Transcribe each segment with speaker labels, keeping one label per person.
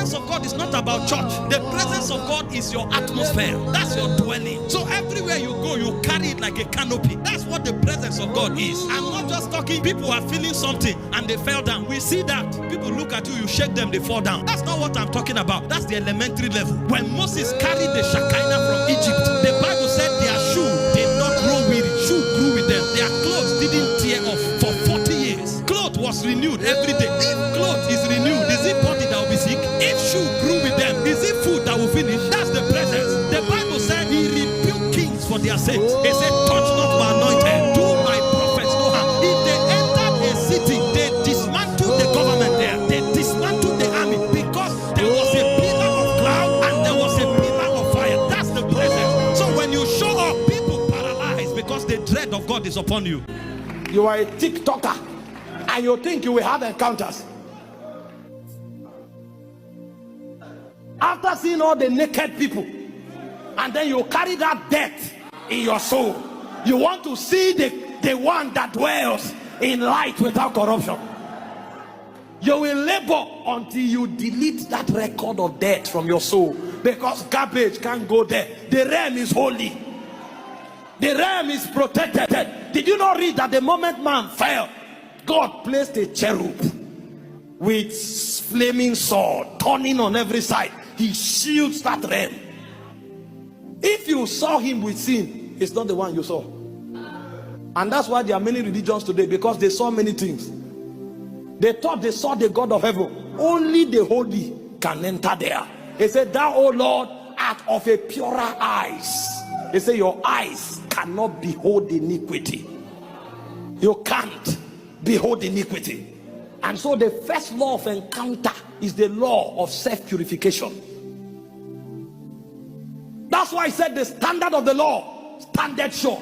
Speaker 1: presence of God is not about church. The presence of God is your atmosphere. That's your dwelling. So everywhere you go, you carry it like a canopy. That's what the presence of God is. I'm not just talking people are feeling something and they fell down. We see that. People look at you, you shake them, they fall down. That's not what I'm talking about. That's the elementary level. When Moses carried the Shekinah from Egypt, the Bible said their shoe did not grow weary. Shoe grew with them. Their clothes didn't tear off for 40 years. Clothes was renewed every day. If clothes is renewed, is it body that will be sick? If shoe grew with them, is it food that will finish? That's the presence. The Bible said he rebuked kings for their sake. He said, touch not my anointed, do my prophets no harm. If they entered a city, they dismantled the government there. They dismantled the army because there was a pillar of cloud and there was a pillar of fire. That's the presence. So when you show up, people paralyze because the dread of God is upon you.
Speaker 2: You are a TikToker and you think you will have encounters. After seeing all the naked people, and then you carry that death in your soul, you want to see the one that dwells in light without corruption. You will labor until you delete that record of death from your soul, because garbage can't go there. The realm is holy. The realm is protected. Did you not read that the moment man fell, God placed a cherub with flaming sword turning on every side? He shields that realm. If you saw him with sin, it's not the one you saw. And that's why there are many religions today, because they saw many things. They thought they saw the God of heaven. Only the holy can enter there. He said, thou, O Lord, art of a purer eyes. They say your eyes cannot behold iniquity. You can't behold iniquity. And so the first law of encounter is the law of self-purification. That's why I said the standard of the law standeth sure.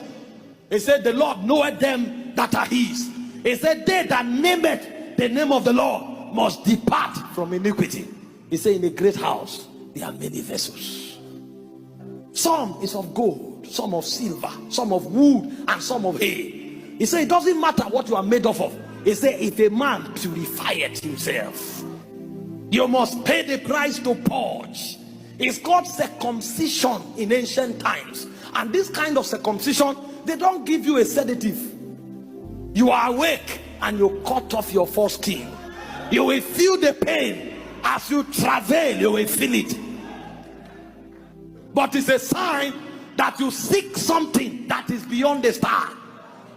Speaker 2: He said the Lord knoweth them that are his. He said they that nameth the name of the Lord must depart from iniquity. He said in a great house there are many vessels. Some is of gold, some of silver, some of wood, and some of hay. He said it doesn't matter what you are made of. He said if a man purifieth himself, you must pay the price to purge. It's called circumcision in ancient times. And this kind of circumcision, they don't give you a sedative. You are awake and you cut off your foreskin. You will feel the pain. As you travail, you will feel it. But it's a sign that you seek something that is beyond the star.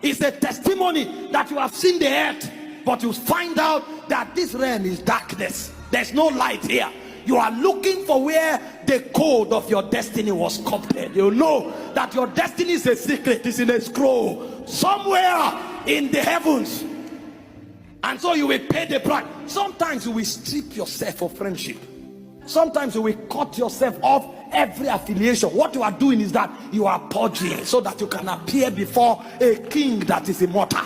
Speaker 2: It's a testimony that you have seen the earth, but you find out that this realm is darkness. There's no light here. You are looking for where the code of your destiny was copied. You know that your destiny is a secret. It's in a scroll somewhere in the heavens. And so you will pay the price. Sometimes you will strip yourself of friendship. Sometimes you will cut yourself off every affiliation. What you are doing is that you are purging so that you can appear before a king that is immortal.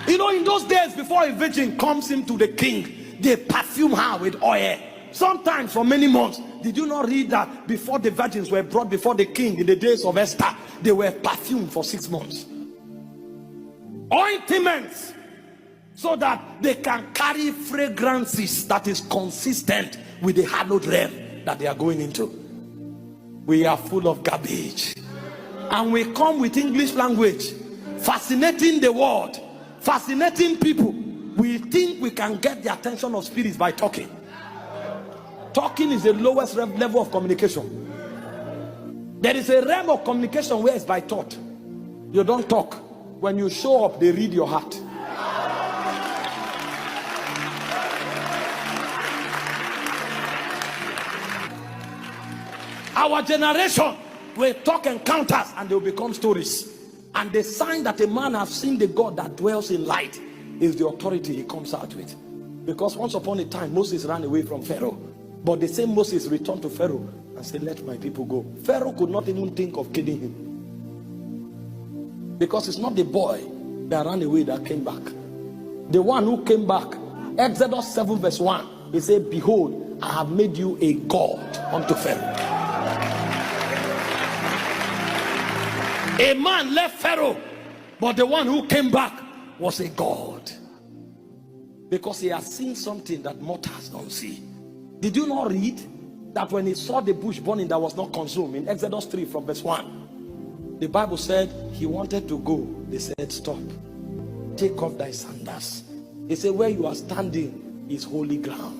Speaker 2: You know, in those days before a virgin comes into the king, they perfume her with oil. Sometimes for many months. Did you not read that before the virgins were brought before the king in the days of Esther, they were perfumed for 6 months? Ointments, so that they can carry fragrances that is consistent with the hallowed realm that they are going into. We are full of garbage, and we come with English language, fascinating the world, fascinating people. We think we can get the attention of spirits by talking. Talking is the lowest level of communication. There is a realm of communication where it's by thought. You don't talk. When you show up, they read your heart. Our generation will talk encounters and they will become stories. And the sign that a man has seen the God that dwells in light is the authority he comes out with. Because once upon a time, Moses ran away from Pharaoh. But the same Moses returned to Pharaoh and said, let my people go. Pharaoh could not even think of killing him. Because it's not the boy that ran away that came back. The one who came back, Exodus 7 verse 1, he said, behold, I have made you a God unto Pharaoh. A man left Pharaoh, but the one who came back was a God. Because he has seen something that mortals don't see. Did you not read that when he saw the bush burning that was not consumed in Exodus 3 from verse 1, the Bible said he wanted to go. They said, stop, take off thy sandals. He said, where you are standing is holy ground.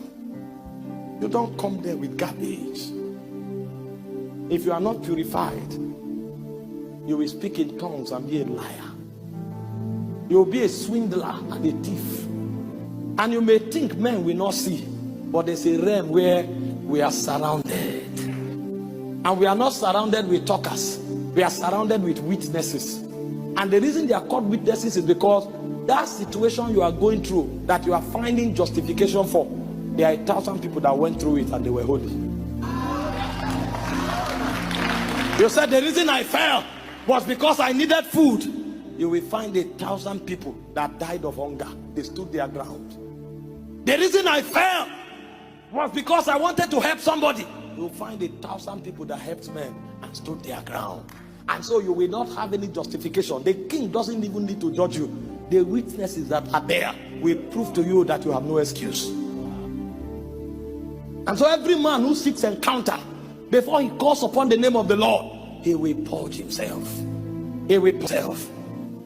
Speaker 2: You don't come there with garbage. If you are not purified, you will speak in tongues and be a liar. You will be a swindler and a thief. And you may think men will not see, but there's a realm where we are surrounded. And we are not surrounded with talkers. We are surrounded with witnesses. And the reason they are called witnesses is because that situation you are going through, that you are finding justification for, there are 1,000 people that went through it and they were holy. You said the reason I fell was because I needed food. You will find 1,000 people that died of hunger. They stood their ground. The reason I fell was because I wanted to help somebody. You will find 1,000 people that helped men and stood their ground. And so you will not have any justification. The king doesn't even need to judge you. The witnesses that are there will prove to you that you have no excuse. And so every man who seeks encounter, before he calls upon the name of the Lord, he will purge himself. He will purge himself.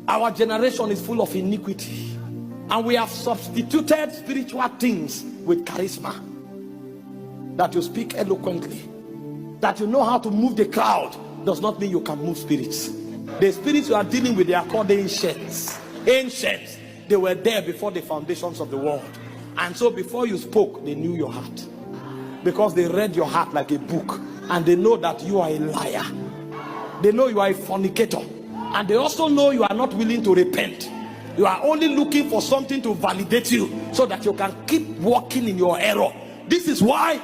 Speaker 2: Our generation is full of iniquity, and we have substituted spiritual things with charisma. That you speak eloquently, that you know how to move the crowd, does not mean you can move spirits. The spirits you are dealing with, they are called ancients. Ancients. They were there before the foundations of the world. And so before you spoke, they knew your heart. Because they read your heart like a book. And they know that you are a liar. They know you are a fornicator. And they also know you are not willing to repent. You are only looking for something to validate you, so that you can keep walking in your error. This is why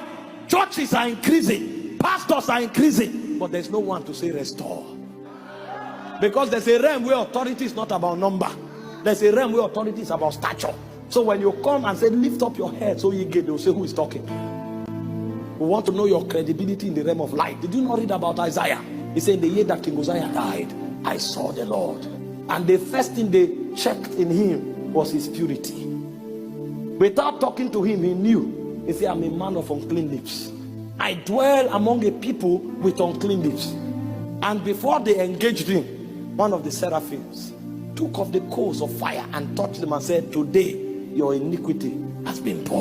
Speaker 2: churches are increasing, pastors are increasing, but there's no one to say restore. Because there's a realm where authority is not about number. There's a realm where authority is about stature. So when you come and say, lift up your head so you get, they'll say, who is talking? We want to know your credibility in the realm of light. Did you not read about Isaiah? He said, in the year that King Uzziah died, I saw the Lord. And the first thing they checked in him was his purity. Without talking to him, he knew. He said, I'm a man of unclean lips. I dwell among a people with unclean lips. And before they engaged him, one of the seraphims took off the coals of fire and touched them and said, today your iniquity has been poured.